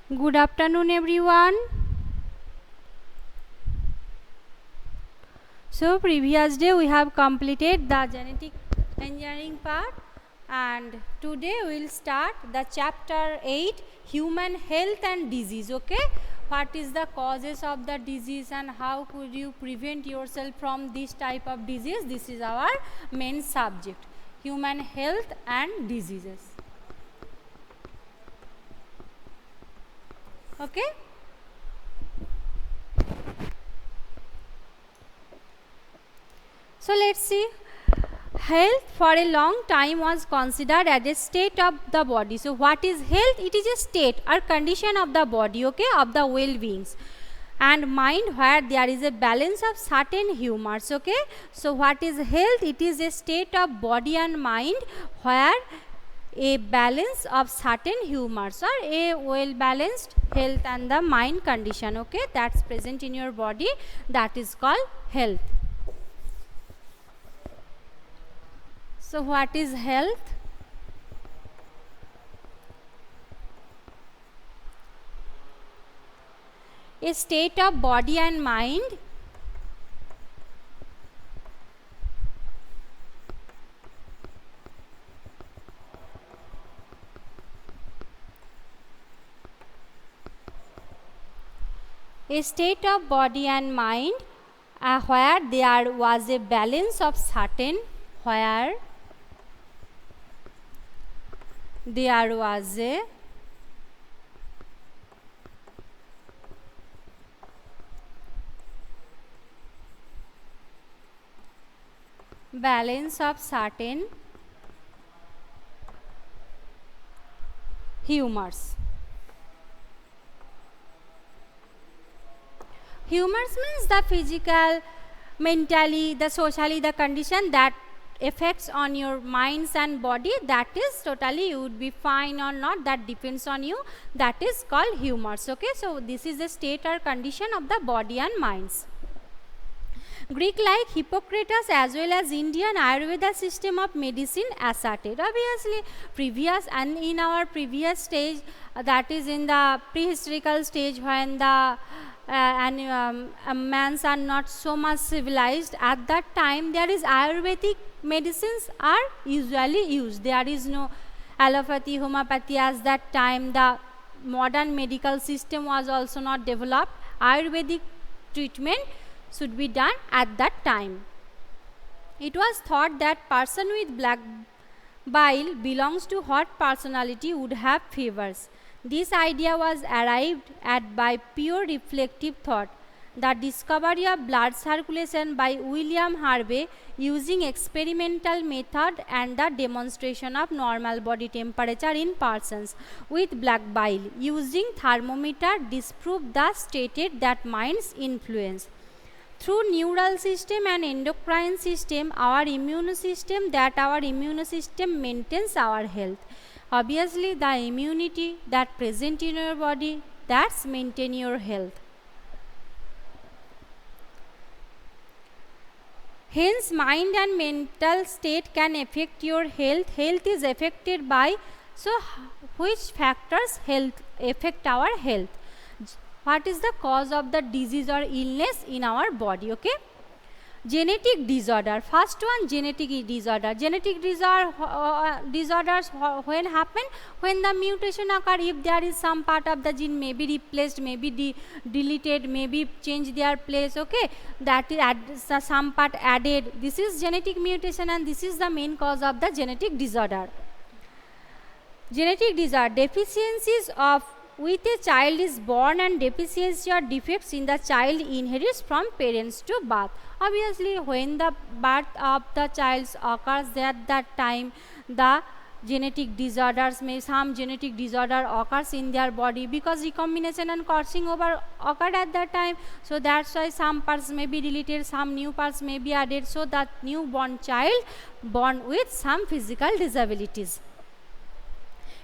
Good afternoon, everyone. So, previous day we have completed the genetic engineering part, and today we will start the chapter 8, human health and disease. Okay, what is the causes of the disease and how could you prevent yourself from this type of disease? This is our main subject, human health and diseases. Okay. So let's see. Health for a long time was considered as a state of the body. So what is health? It is a state or condition of the body, okay, of the well-beings and mind where there is a balance of certain humors, okay. So what is health? It is a state of body and mind where a balance of certain humors or a well balanced health and the mind condition, okay, that's present in your body, that is called health. So what is health? A state of body and mind a state of body and mind where there was a balance of certain, where there was a balance of certain humors. Humors means the physical, mentally, the socially, the condition that affects on your minds and body, that is totally you would be fine or not, that depends on you, that is called humors, okay. So this is the state or condition of the body and minds. Greek like Hippocrates as well as Indian Ayurveda system of medicine asserted. Obviously previous and in our previous stage, that is in the prehistorical stage when the mans are not so much civilized, at that time there is Ayurvedic medicines are usually used. There is no allopathy, homeopathy as that time. The modern medical system was also not developed. Ayurvedic treatment should be done at that time. It was thought that person with black bile belongs to hot personality would have fevers. This idea was arrived at by pure reflective thought. The discovery of blood circulation by William Harvey using experimental method and the demonstration of normal body temperature in persons with black bile using thermometer disproved the stated that mind's influence. Through neural system and endocrine system, our immune system maintains our health. Obviously the immunity that present in your body, that's maintain your health. Hence mind and mental state can affect your health. Health is affected by, so which factors health affect our health? What is the cause of the disease or illness in our body, okay? Genetic disorder. First one, genetic disorder. Genetic disorders when happen? When the mutation occur, if there is some part of the gene may be replaced, may be deleted, maybe change their place, okay? That is some part added. This is genetic mutation and this is the main cause of the genetic disorder. Genetic disorder, deficiencies of with a child is born and deficiency or defects in the child inherits from parents to birth. Obviously when the birth of the child occurs, at that time the genetic disorders, may some genetic disorder occurs in their body because recombination and crossing over occurred at that time. So that's why some parts may be deleted, some new parts may be added, so that newborn child born with some physical disabilities.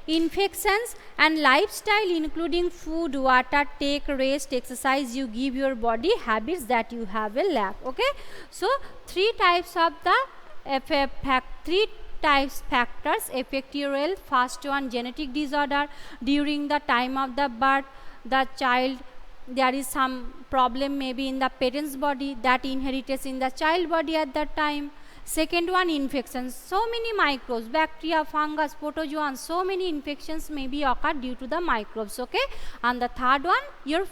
Infections and lifestyle including food, water, take rest, exercise, you give your body habits that you have a lack, okay. So three types of the three types factors affect your health. First one, genetic disorder. During the time of the birth, the child, there is some problem maybe in the parent's body that inherited in the child body at that time. Second one, infections. So many microbes, bacteria, fungus, protozoans, so many infections may be occur due to the microbes, okay. And the third one, your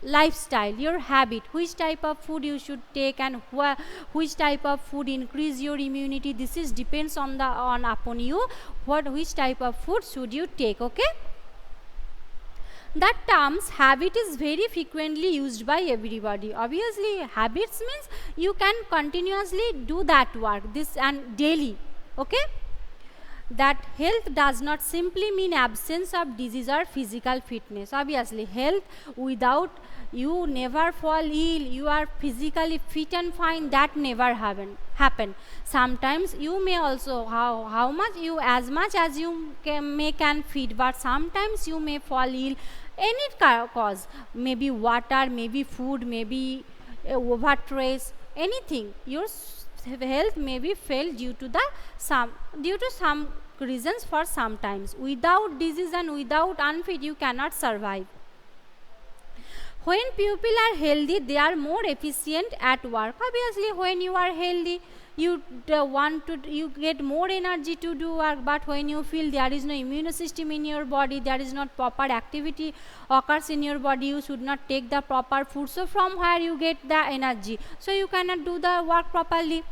lifestyle, your habit, which type of food you should take and which type of food increase your immunity. This is depends on upon you, which type of food should you take, okay. That terms habit is very frequently used by everybody. Obviously, habits means you can continuously do that work, this and daily, okay. That health does not simply mean absence of disease or physical fitness. Obviously, health without you never fall ill, you are physically fit and fine, that never happen. Sometimes you may also how much you, as much as you can feed, but sometimes you may fall ill. Any cause, maybe water, maybe food, maybe overstress, anything. Your health may be failed due to some reasons for sometimes. Without disease and without unfit, you cannot survive. When people are healthy, they are more efficient at work. Obviously, when you are healthy, you you get more energy to do work, but when you feel there is no immune system in your body, there is not proper activity occurs in your body, you should not take the proper food. So from where you get the energy? So you cannot do the work properly.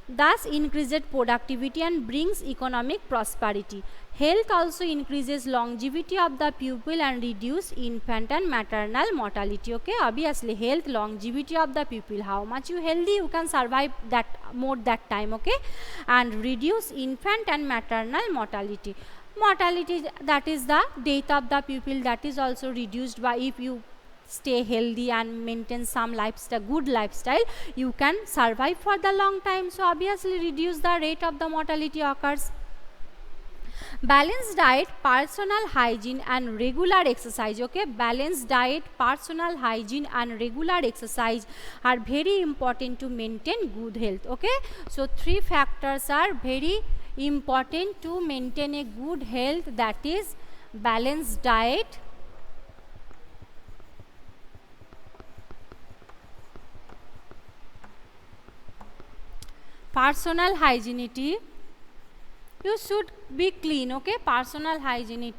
Thus increases productivity and brings economic prosperity. Health also increases longevity of the pupil and reduce infant and maternal mortality, okay. Obviously, health, longevity of the pupil, how much you healthy, you can survive that more that time, okay. And reduce infant and maternal mortality. Mortality, that is the death of the pupil, that is also reduced by if you stay healthy and maintain some lifestyle, good lifestyle, you can survive for the long time. So obviously reduce the rate of the mortality occurs. Balanced diet, personal hygiene and regular exercise, okay. Balanced diet, personal hygiene and regular exercise are very important to maintain good health, okay. So three factors are very important to maintain a good health, that is balanced diet, personal hygiene, you should be clean, okay. Personal hygiene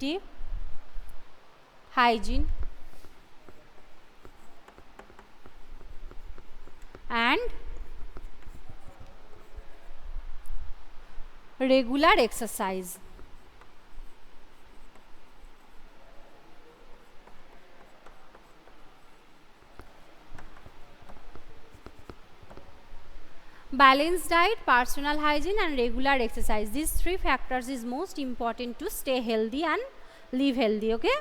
and regular exercise. Balanced diet, personal hygiene and regular exercise. These three factors is most important to stay healthy and live healthy, okay.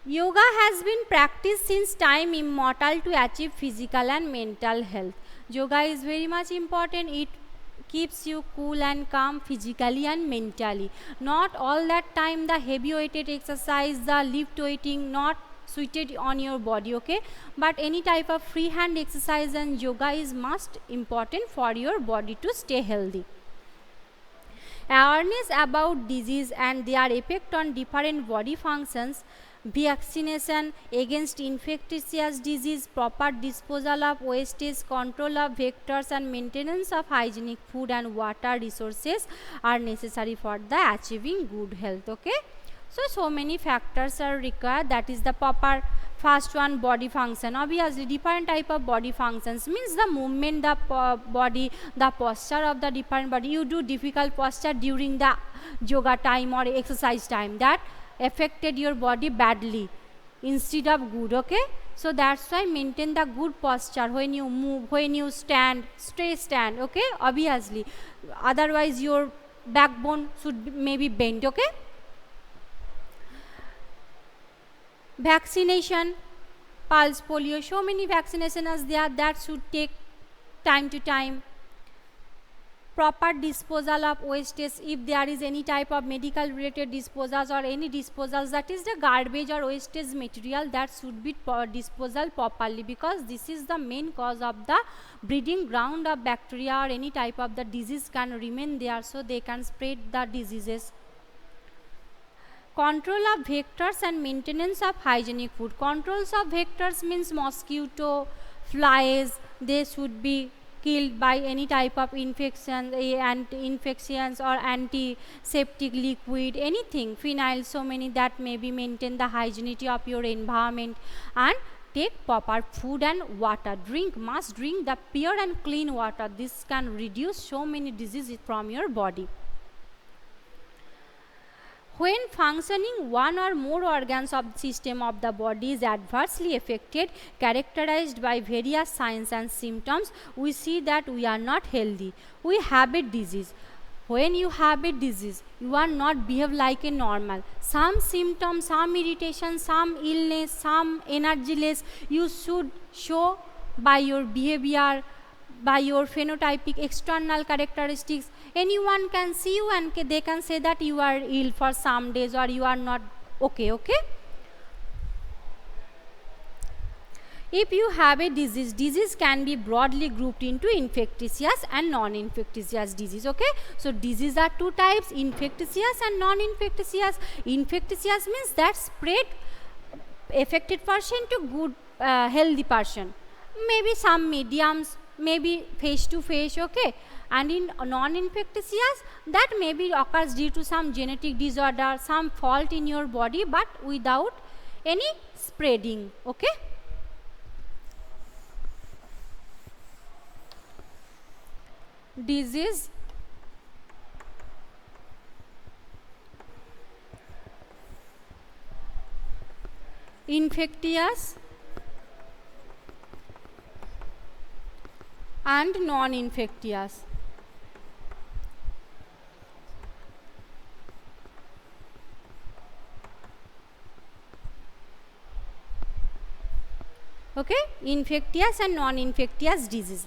Yoga has been practiced since time immemorial to achieve physical and mental health. Yoga is very much important. It keeps you cool and calm physically and mentally. Not all that time the heavy weighted exercise, the lift weighting, not suited on your body, okay. But any type of free hand exercise and yoga is most important for your body to stay healthy. Awareness about disease and their effect on different body functions, vaccination against infectious disease, proper disposal of wastage, control of vectors and maintenance of hygienic food and water resources are necessary for the achieving good health, okay. So many factors are required, that is the proper. First one, body function. Obviously different type of body functions means the movement, the body, the posture of the different body. You do difficult posture during the yoga time or exercise time, that affected your body badly instead of good, okay. So that's why maintain the good posture when you move, when you stand, stay stand, okay. Obviously, otherwise your backbone should maybe bend, okay. Vaccination, pulse, polio, so many vaccinations are there that should take time to time. proper disposal of wastage. If there is any type of medical related disposals or any disposals, that is the garbage or wastage material, that should be disposal properly, because this is the main cause of the breeding ground of bacteria or any type of the disease can remain there, so they can spread the diseases. Control of vectors and maintenance of hygienic food. Controls of vectors means mosquito, flies, they should be killed by any type of infection, infections or antiseptic liquid, anything, phenyl, so many, that may be maintain the hygienity of your environment. And take proper food and water. Must drink the pure and clean water. This can reduce so many diseases from your body. When functioning one or more organs of the system of the body is adversely affected, characterized by various signs and symptoms, we see that we are not healthy. We have a disease. When you have a disease, you are not behave like a normal. Some symptoms, some irritation, some illness, some energyless, you should show by your behavior, by your phenotypic external characteristics. Anyone can see you and they can say that you are ill for some days or you are not okay. If you have a disease can be broadly grouped into infectious and non-infectious disease. So disease are two types, infectious and non-infectious. Infectious means that spread affected person to good healthy person, maybe some mediums, maybe face to face. And in non-infectious, that maybe occurs due to some genetic disorder, some fault in your body, but without any spreading. Disease, infectious and non-infectious. Infectious and non-infectious disease.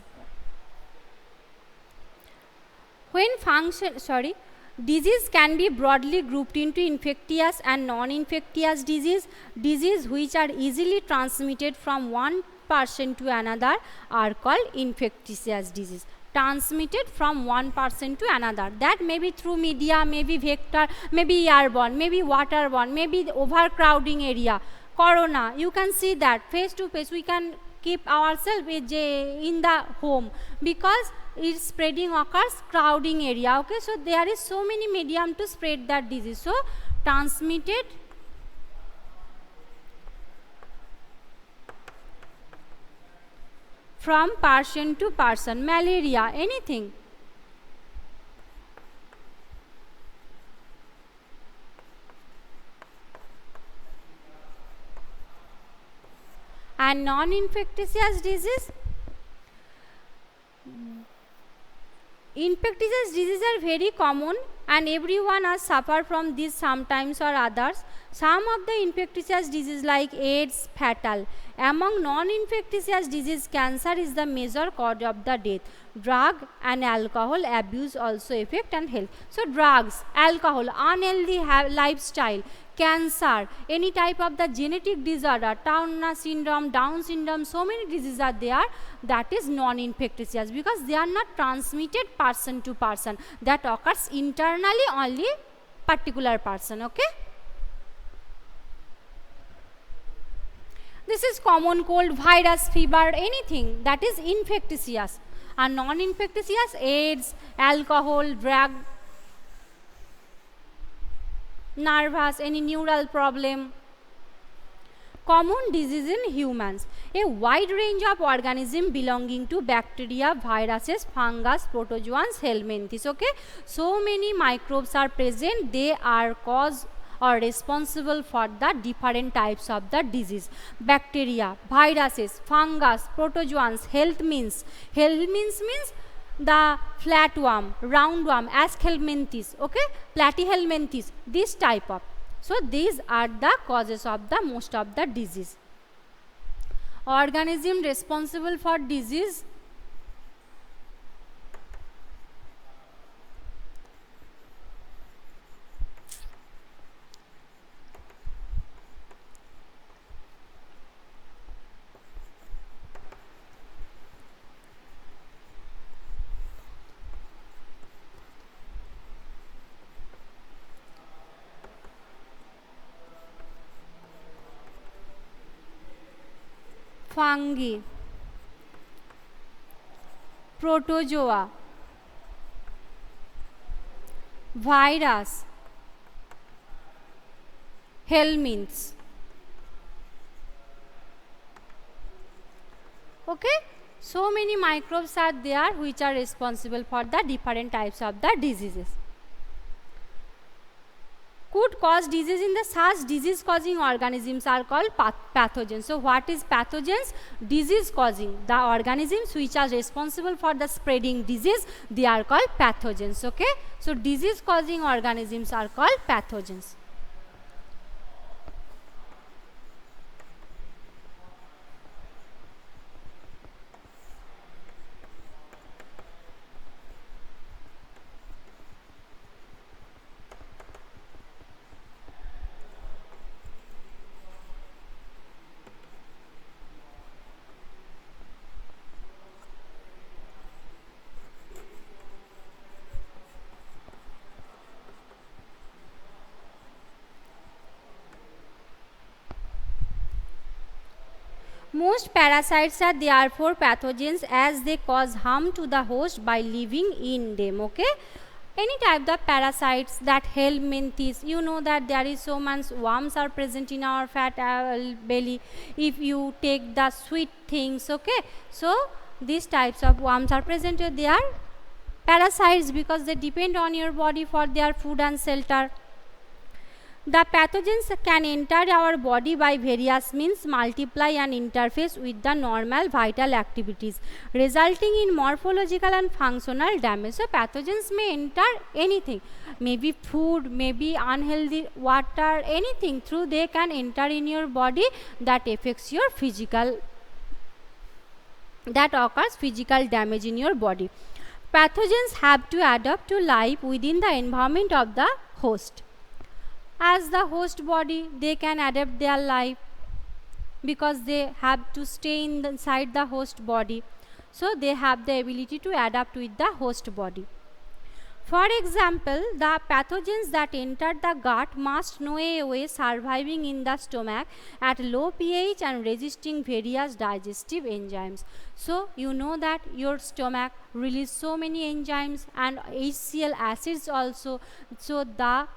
Disease can be broadly grouped into infectious and non-infectious disease. Disease which are easily transmitted from one person to another are called infectious disease. Transmitted from one person to another, that may be through media, maybe vector, maybe airborne, maybe waterborne, maybe overcrowding area. Corona, you can see that face to face, we can keep ourselves in the home because its spreading occurs crowding area. So there is so many medium to spread that disease. So transmitted from person to person, malaria, anything. And non-infectious disease, infectious diseases are very common and everyone has suffered from this sometimes or others. Some of the infectious diseases like AIDS, fatal. Among non-infectious disease, cancer is the major cause of the death. Drug and alcohol abuse also affect and health. So drugs, alcohol, unhealthy lifestyle, cancer, any type of the genetic disorder, Turner syndrome, Down syndrome, so many diseases are there, that is non-infectious because they are not transmitted person to person, that occurs internally only particular person. This is common cold, virus, fever, anything that is infectious. And non-infectious, AIDS, alcohol, drug, nervous, any neural problem. Common disease in humans, a wide range of organisms belonging to bacteria, viruses, fungus, protozoans, helminthes. So many microbes are present, they are cause or responsible for the different types of the disease. Bacteria, viruses, fungus, protozoans, helminths means the flatworm, roundworm, Aschelminthes, Platyhelminthes, this type of. So these are the causes of the most of the disease. Organism responsible for disease, fungi, protozoa, virus, helminths. Okay, so many microbes are there which are responsible for the different types of the diseases. Could cause disease in the such disease causing organisms are called pathogens. So what is pathogens? Disease causing, the organisms which are responsible for the spreading disease, they are called pathogens. Okay, so disease causing organisms are called pathogens. Most parasites are therefore pathogens as they cause harm to the host by living in them. Okay, any type of parasites, that helminths, you know that there is so much worms are present in our fat belly. If you take the sweet things, okay, so these types of worms are present. They are parasites because they depend on your body for their food and shelter. The pathogens can enter our body by various means, multiply and interface with the normal vital activities, resulting in morphological and functional damage. So pathogens may enter anything, maybe food, maybe unhealthy water, anything through they can enter in your body that affects your physical, that occurs physical damage in your body. Pathogens have to adapt to life within the environment of the host. As the host body, they can adapt their life because they have to stay inside the host body. So they have the ability to adapt with the host body. For example, the pathogens that enter the gut must know a way surviving in the stomach at low pH and resisting various digestive enzymes. So you know that your stomach releases so many enzymes and HCl acids also. So the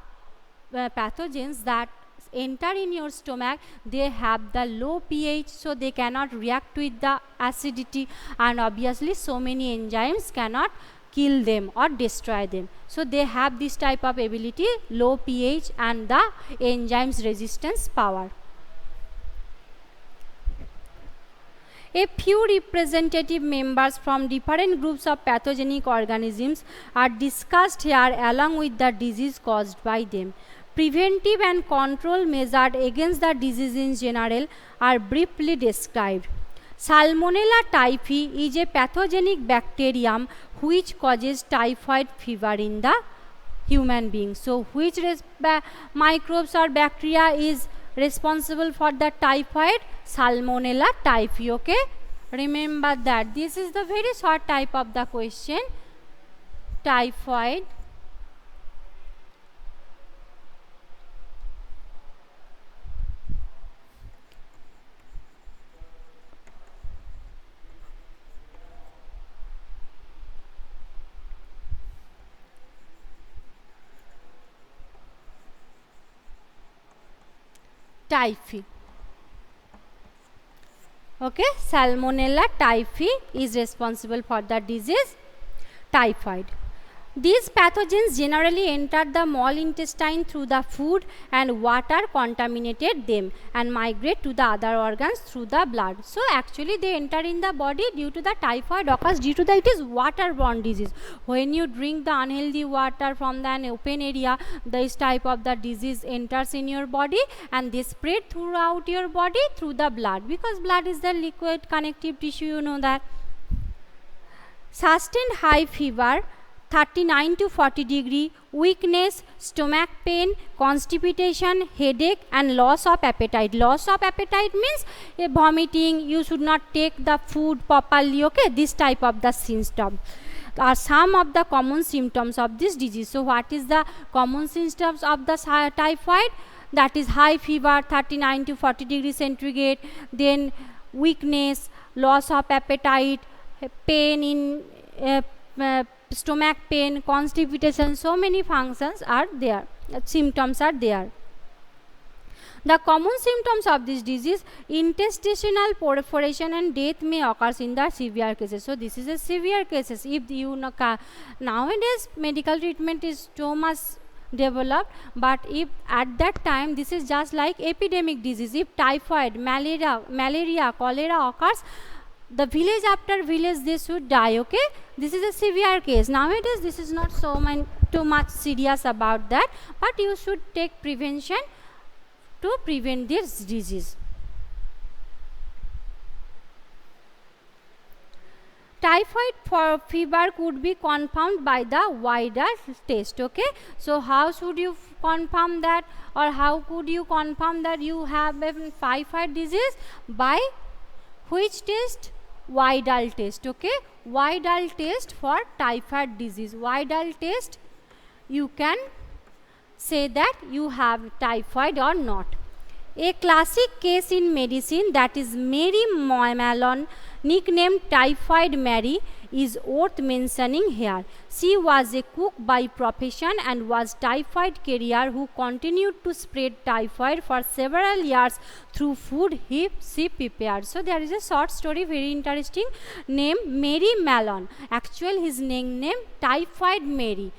pathogens that enter in your stomach, they have the low pH, so they cannot react with the acidity, and obviously so many enzymes cannot kill them or destroy them. So they have this type of ability, low pH and the enzymes resistance power. A few representative members from different groups of pathogenic organisms are discussed here along with the disease caused by them. Preventive and control measured against the disease in general are briefly described. Salmonella typhi is a pathogenic bacterium which causes typhoid fever in the human being. So which microbes or bacteria is responsible for the typhoid? Salmonella typhi. Okay, remember that this is the very short type of the question, typhoid. Typhi. Okay, Salmonella typhi is responsible for the disease typhoid. These pathogens generally enter the small intestine through the food and water contaminated them and migrate to the other organs through the blood. So actually they enter in the body due to the typhoid occurs due to the it is waterborne disease. When you drink the unhealthy water from an open area, this type of the disease enters in your body and they spread throughout your body through the blood, because blood is the liquid connective tissue, you know that. Sustained high fever, 39 to 40 degree, weakness, stomach pain, constipation, headache and loss of appetite. Loss of appetite means vomiting, you should not take the food properly, okay, this type of the symptom are some of the common symptoms of this disease. So what is the common symptoms of the typhoid? That is high fever, 39 to 40 degree centigrade, then weakness, loss of appetite, pain in stomach pain, constipation, so many functions are there, symptoms are there. The common symptoms of this disease, intestinal perforation and death may occur in the severe cases. So this is a severe cases. If you know, nowadays medical treatment is so much developed, but if at that time this is just like epidemic disease. If typhoid, malaria, cholera occurs, the village after village they should die. Okay, this is a severe case. Nowadays this is not so too much serious about that, but you should take prevention to prevent this disease. Typhoid fever could be confirmed by the wider test. Okay, so how should you confirm that, or how could you confirm that you have a typhoid disease? By which test? Widal test. Okay, Widal test for typhoid disease. Widal test, you can say that you have typhoid or not. A classic case in medicine, that is Mary Mallon, nicknamed Typhoid Mary, is worth mentioning here. She was a cook by profession and was typhoid carrier who continued to spread typhoid for several years through food she prepared. So there is a short story, very interesting, named Mary Mallon. Actually his name Typhoid Mary.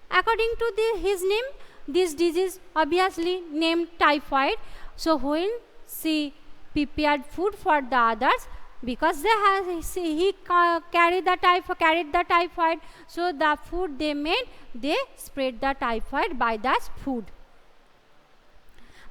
According to his name, this disease obviously named typhoid. So when she prepared food for the others, because he carried the typhoid, so the food they made, they spread the typhoid by that food.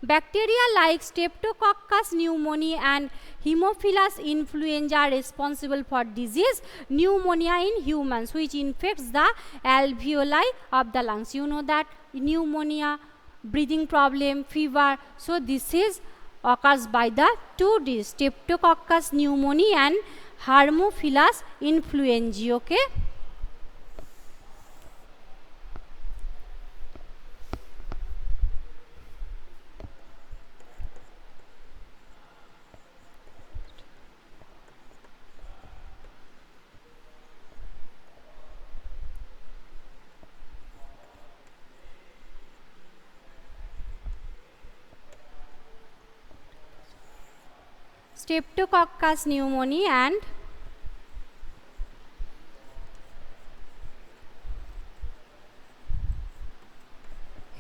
Bacteria like Streptococcus pneumoniae and Haemophilus influenza are responsible for disease pneumonia in humans, which infects the alveoli of the lungs. You know that pneumonia, breathing problem, fever. So this is occurs by the two diseases, Streptococcus pneumoniae and Haemophilus influenzae. Okay. Streptococcus pneumoniae and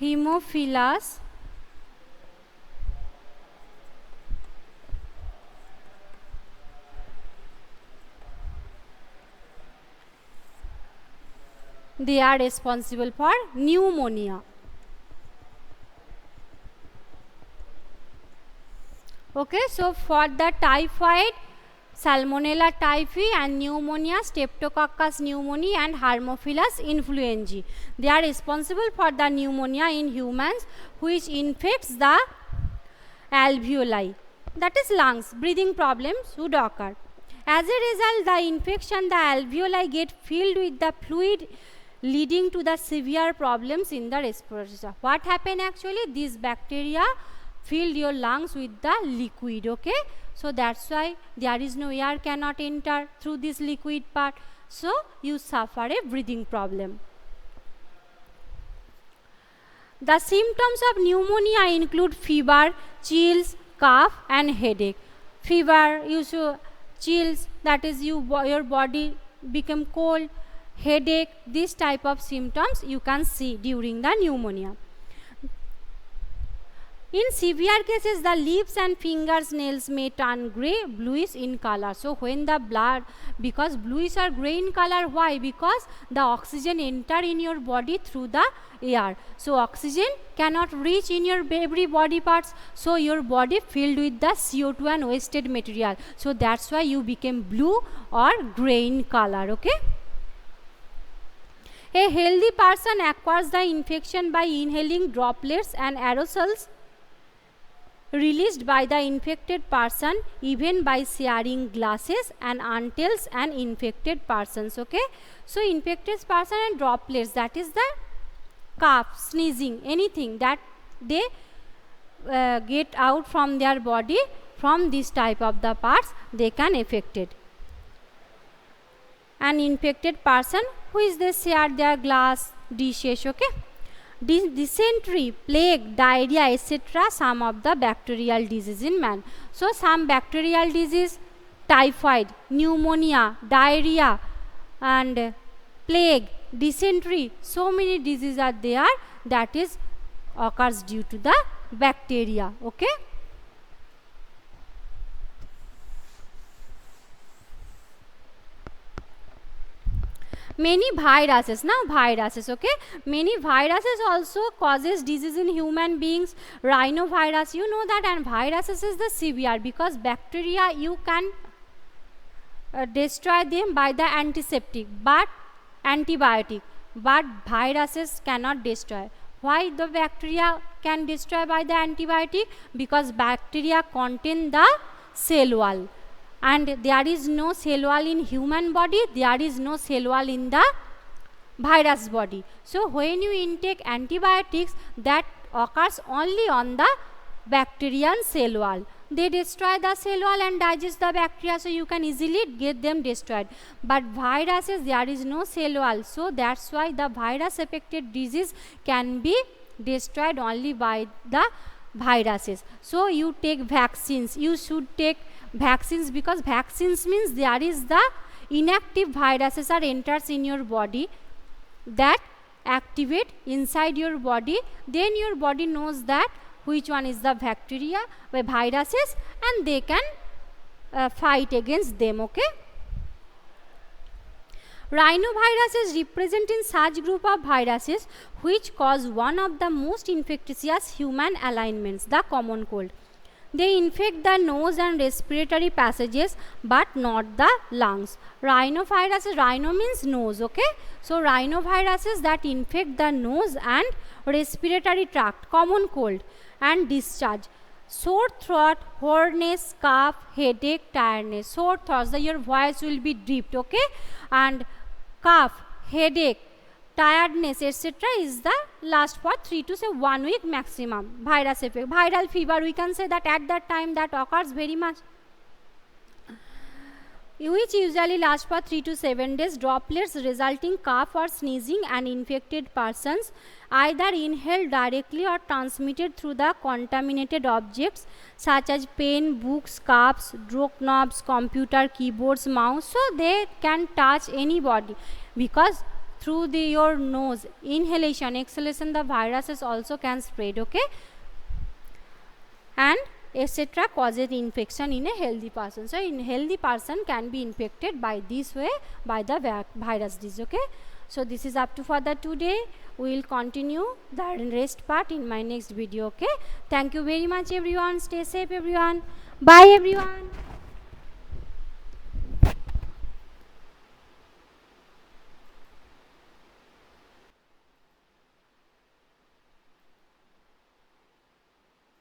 Haemophilus they are responsible for pneumonia. Okay, so for the typhoid, Salmonella typhi, and pneumonia, Streptococcus pneumoniae and Haemophilus influenzae. They are responsible for the pneumonia in humans, which infects the alveoli, that is lungs. Breathing problems would occur. As a result, the infection, the alveoli get filled with the fluid, leading to the severe problems in the respiratory. What happened actually? These bacteria filled your lungs with the liquid. Okay, so that's why there is no air cannot enter through this liquid part, so you suffer a breathing problem. The symptoms of pneumonia include fever, chills, cough and headache. Fever, chills, that is your body become cold, headache, this type of symptoms you can see during the pneumonia. In severe cases, the lips and fingers nails may turn grey, bluish in color. So when the blood, because bluish or grey in color, why? Because the oxygen enter in your body through the air. So oxygen cannot reach in your every body parts. So your body filled with the CO2 and wasted material. So that's why you became blue or grey in color. Okay. A healthy person acquires the infection by inhaling droplets and aerosols released by the infected person, even by sharing glasses and untails and infected persons. Okay, so infected person and droplets, that is the cough, sneezing, anything that they get out from their body from this type of the parts they can affected. An infected person who is they share their glass dishes, okay. Dysentery, plague, diarrhea, etc. some of the bacterial disease in man. So some bacterial disease, typhoid, pneumonia, diarrhea and plague, dysentery, so many diseases are there that is occurs due to the bacteria, okay. Many viruses, now viruses, okay, many viruses also causes disease in human beings. Rhinovirus, you know that, and viruses is the severe because bacteria you can destroy them by the antiseptic but antibiotic, but viruses cannot destroy. Why the bacteria can destroy by the antibiotic? Because bacteria contain the cell wall, and there is no cell wall in human body, there is no cell wall in the virus body. So when you intake antibiotics, that occurs only on the bacterial cell wall. They destroy the cell wall and digest the bacteria, so you can easily get them destroyed. But viruses, there is no cell wall, so that's why the virus affected disease can be destroyed only by the viruses. So you take vaccines, you should take vaccines because vaccines means there is the inactive viruses are enters in your body that activate inside your body, then your body knows that which one is the bacteria or viruses and they can fight against them, okay. Rhinoviruses represent in such group of viruses which cause one of the most infectious human ailments, the common cold. They infect the nose and respiratory passages but not the lungs. Rhinoviruses, rhino means nose, okay. So rhinoviruses that infect the nose and respiratory tract, common cold and discharge. Sore throat, hoarseness, cough, headache, tiredness. Sore throat, so your voice will be deep, okay, and cough, headache, tiredness, etc. is the last for 3 to 1 week maximum. Virus effect, viral fever, we can say that at that time that occurs very much, which usually lasts for 3 to 7 days. Droplets resulting cough or sneezing and infected persons either inhaled directly or transmitted through the contaminated objects such as pen, books, cups, doorknobs, computer, keyboards, mouse. So they can touch anybody because through your nose, inhalation, exhalation, the viruses also can spread, okay, and etc. causes infection in a healthy person. So in healthy person can be infected by this way by the virus disease, okay. So this is up to for the today. We will continue the rest part in my next video, okay. Thank you very much everyone. Stay safe everyone. Bye everyone.